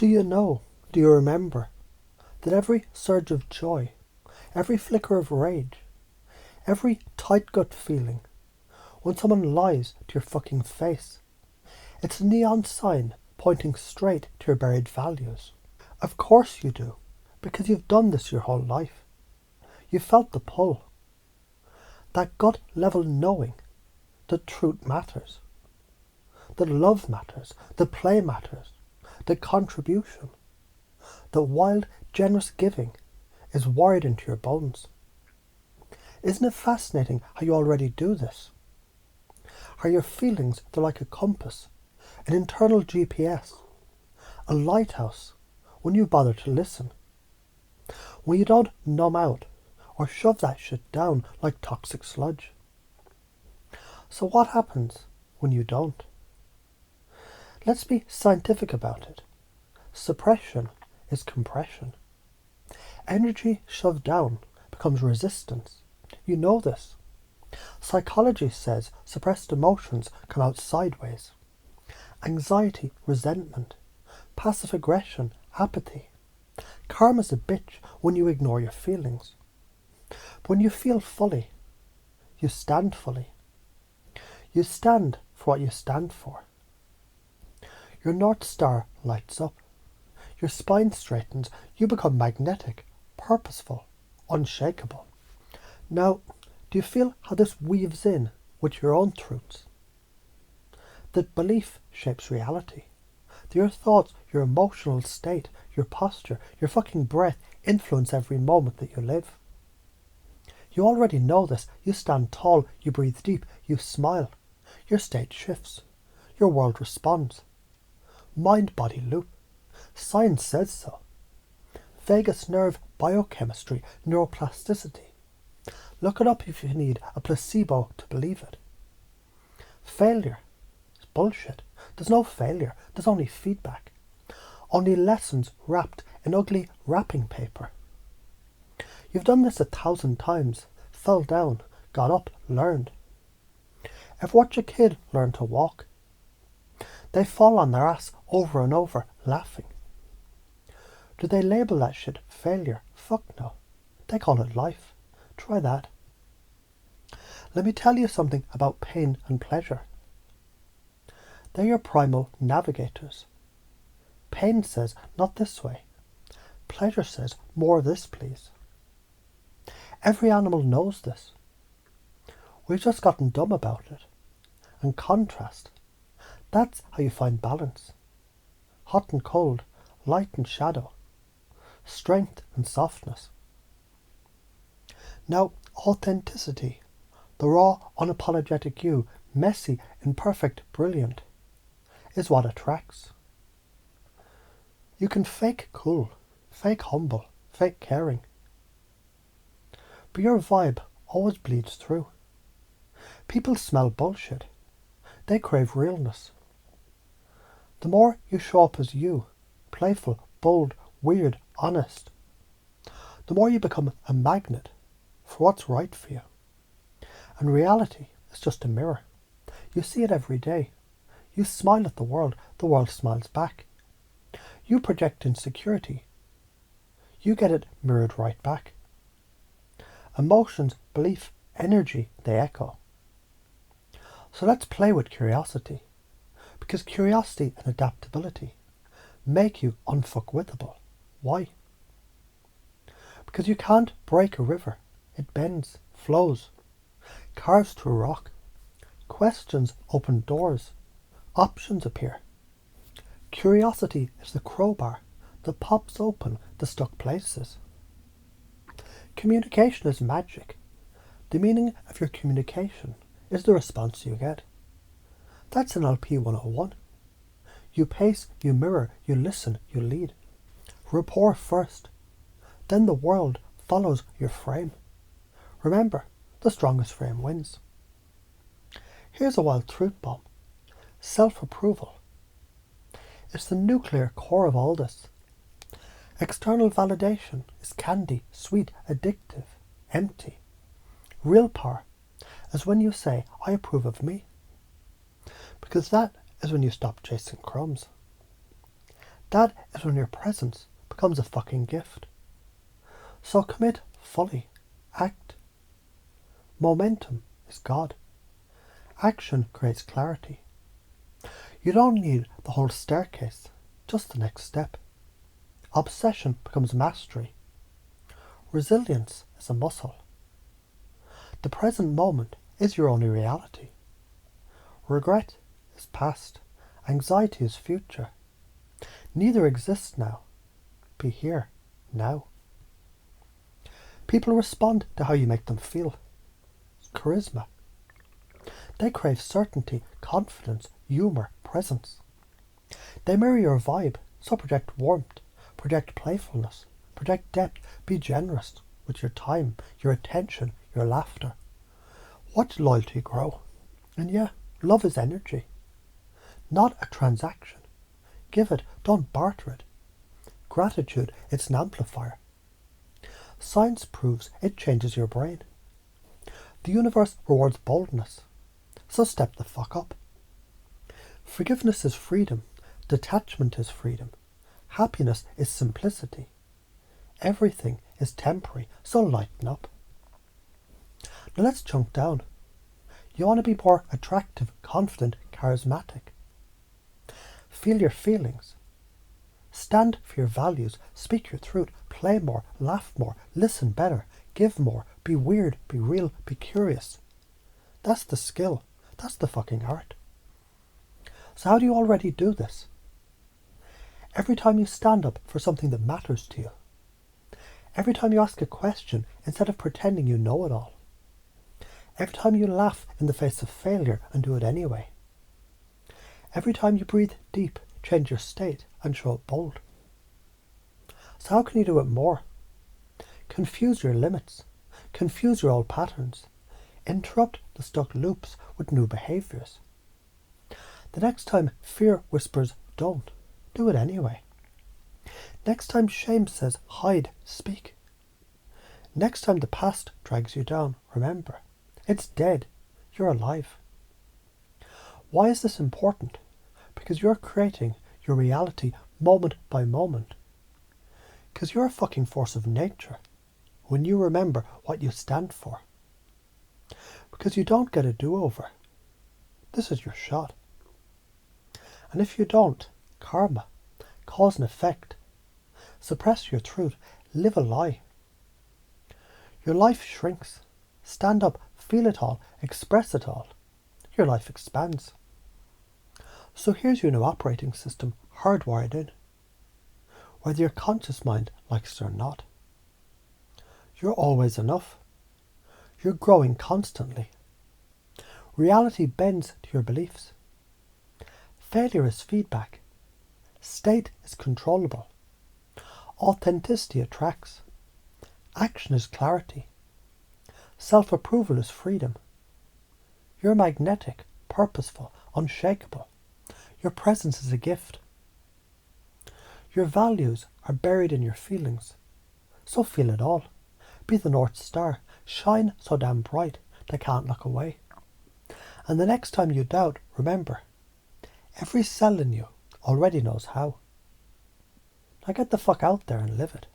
Do you know, do you remember, that every surge of joy, every flicker of rage, every tight gut feeling, when someone lies to your fucking face, it's a neon sign pointing straight to your buried values? Of course you do, because you've done this your whole life. You've felt the pull. That gut level knowing that truth matters, that love matters, that play matters, that contribution, that wild, generous giving is wired into your bones. Isn't it fascinating how you already do this? How your feelings, they're like a compass, an internal GPS, a lighthouse when you bother to listen. When you don't numb out or shove that shit down like toxic sludge. So what happens when you don't? Let's be scientific about it. Suppression is compression. Energy shoved down becomes resistance. You know this. Psychology says suppressed emotions come out sideways. Anxiety, resentment, passive aggression, apathy. Karma's a bitch when you ignore your feelings. But when you feel fully, you stand fully. You stand for what you stand for. Your North Star lights up. Your spine straightens. You become magnetic, purposeful, unshakable. Now, do you feel how this weaves in with your own truths? That belief shapes reality. That your thoughts, your emotional state, your posture, your fucking breath influence every moment that you live. You already know this. You stand tall, you breathe deep, you smile. Your state shifts. Your world responds. Mind-body loop. Science says so. Vagus nerve biochemistry, neuroplasticity. Look it up if you need a placebo to believe it. Failure is bullshit. There's no failure. There's only feedback. Only lessons wrapped in ugly wrapping paper. You've done this 1,000 times. Fell down, got up, learned. Ever watch a kid learn to walk? They fall on their ass over and over, laughing. Do they label that shit failure? Fuck no. They call it life. Try that. Let me tell you something about pain and pleasure. They're your primal navigators. Pain says, not this way. Pleasure says, more of this, please. Every animal knows this. We've just gotten dumb about it. And contrast. That's how you find balance. Hot and cold, light and shadow, strength and softness. Now, authenticity, the raw, unapologetic you, messy, imperfect, brilliant, is what attracts. You can fake cool, fake humble, fake caring. But your vibe always bleeds through. People smell bullshit. They crave realness. The more you show up as you, playful, bold, weird, honest, the more you become a magnet for what's right for you. And reality is just a mirror. You see it every day. You smile at the world smiles back. You project insecurity. You get it mirrored right back. Emotions, belief, energy, they echo. So let's play with curiosity. Because curiosity and adaptability make you unfuckwithable. Why? Because you can't break a river. It bends, flows, carves through rock. Questions open doors. Options appear. Curiosity is the crowbar that pops open the stuck places. Communication is magic. The meaning of your communication is the response you get. That's NLP 101. You pace, you mirror, you listen, you lead. Rapport first. Then the world follows your frame. Remember, the strongest frame wins. Here's a wild truth bomb. Self-approval. It's the nuclear core of all this. External validation is candy, sweet, addictive, empty. Real power is when you say, I approve of me. Because that is when you stop chasing crumbs. That is when your presence becomes a fucking gift. So commit fully. Act. Momentum is God. Action creates clarity. You don't need the whole staircase, just the next step. Obsession becomes mastery. Resilience is a muscle. The present moment is your only reality. Regret is past. Anxiety is future. Neither exists now. Be here, now. People respond to how you make them feel. Charisma. They crave certainty, confidence, humour, presence. They mirror your vibe, so project warmth, project playfulness, project depth, be generous with your time, your attention, your laughter. Watch loyalty grow. And yeah, love is energy. Not a transaction. Give it, don't barter it. Gratitude, it's an amplifier. Science proves it changes your brain. The universe rewards boldness. So step the fuck up. Forgiveness is freedom. Detachment is freedom. Happiness is simplicity. Everything is temporary, so lighten up. Now let's chunk down. You want to be more attractive, confident, charismatic. Feel your feelings. Stand for your values, speak your truth, play more, laugh more, listen better, give more, be weird, be real, be curious. That's the skill. That's the fucking art. So how do you already do this? Every time you stand up for something that matters to you. Every time you ask a question instead of pretending you know it all. Every time you laugh in the face of failure and do it anyway. Every time you breathe deep, change your state and show up bold. So how can you do it more? Confuse your limits. Confuse your old patterns. Interrupt the stuck loops with new behaviours. The next time fear whispers don't, do it anyway. Next time shame says hide, speak. Next time the past drags you down, remember, it's dead, you're alive. Why is this important? Because you're creating your reality moment by moment. Because you're a fucking force of nature when you remember what you stand for. Because you don't get a do-over. This is your shot. And if you don't, karma, cause and effect. Suppress your truth, live a lie. Your life shrinks. Stand up, feel it all, express it all. Your life expands. So here's your new operating system, hardwired in. Whether your conscious mind likes it or not. You're always enough. You're growing constantly. Reality bends to your beliefs. Failure is feedback. State is controllable. Authenticity attracts. Action is clarity. Self-approval is freedom. You're magnetic, purposeful, unshakable. Your presence is a gift. Your values are buried in your feelings. So feel it all. Be the North Star. Shine so damn bright they can't look away. And the next time you doubt, remember, every cell in you already knows how. Now get the fuck out there and live it.